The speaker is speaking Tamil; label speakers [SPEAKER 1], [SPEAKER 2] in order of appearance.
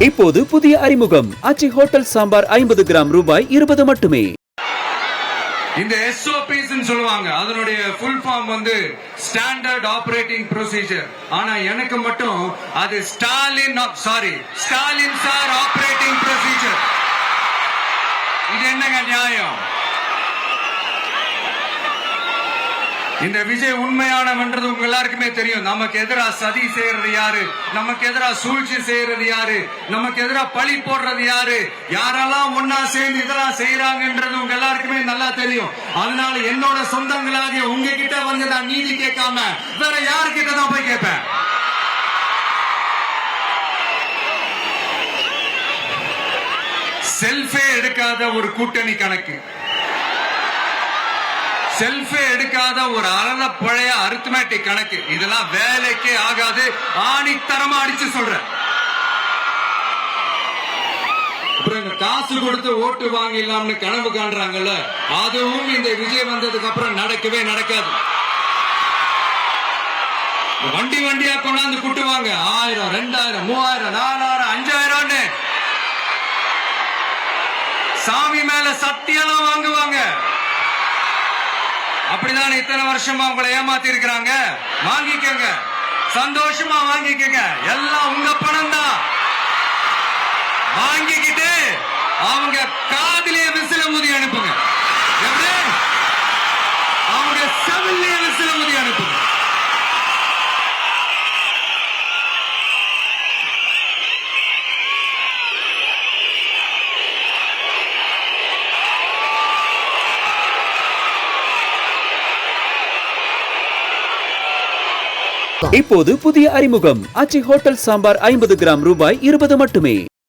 [SPEAKER 1] இப்போது புதிய அறிமுகம் ஆச்சி ஹோட்டல் சாம்பார் 50 கிராம் ரூபாய் 20 மட்டுமே.
[SPEAKER 2] இந்த SOPs ன்னு சொல்லுவாங்க, அதனுடைய ஃபுல் ஃபார்ம் வந்து ஸ்டாண்டர்ட் ஆபரேட்டிங் ப்ரொசீஜர். ஆனா எனக்கு மட்டும் அது ஸ்டாலின் சார் ஆபரேட்டிங் ப்ரொசீஜர். இது என்னங்க நியாயம்? இந்த விஜய் உண்மையானவன்றது உங்க எல்லாருக்குமே தெரியும். நமக்கு எதிரா சதி செய்யறது யாரு, நமக்கு எதிரா சூழ்ச்சி செய்யறது யாரு, நமக்கு எதிரா பழி போடுறது யாரு, யாரெல்லாம் ஒன்னா சேர்ந்து இதெல்லாம் செய்யறாங்கன்றது உங்க எல்லாருக்குமே நல்லா தெரியும். அதனால என்னோட சொந்தங்களாகிய உங்ககிட்ட வந்து நான் நீதி கேட்காம வேற யாருக்கிட்ட தான் போய் கேட்பேன். செல்ஃபே எடுக்காத ஒரு கூட்டணி கணக்கு, செல்ஃபே எடுக்காத ஒரு அறத பழைய அரித்மேட்டிக் கணக்கு, இதெல்லாம் வேலைக்கே ஆகாது. ஆணித்தரமா அடிச்சு சொல்றேன். காசு கொடுத்து ஓட்டு வாங்கிடலாம்னு கனவு காண்றாங்கல்ல, அதுவும் இந்த விஜய் வந்ததுக்கு அப்புறம் நடக்கவே நடக்காது. வண்டி வண்டியா கொண்டாந்து குட்டுவாங்க. 1000, 2000, 3000, 4000, 5000 சாமி மேல சத்தியெல்லாம் வாங்குவாங்க. அப்படிதான் இத்தனை வருஷமா உங்களை ஏமாத்தி இருக்கிறாங்க. வாங்கிக்கங்க, சந்தோஷமா வாங்கிக்கங்க. எல்லாம் உங்க பணம் தான். வாங்கிக்கிட்டு அவங்க காதிலே விசில முதி அனுப்புங்க. அவங்க செவிலே விசில முதி அனுப்புங்க.
[SPEAKER 1] இப்போது புதிய அறிமுகம் ஆச்சி ஹோட்டல் சாம்பார் 50 கிராம் ரூபாய் 20 மட்டுமே.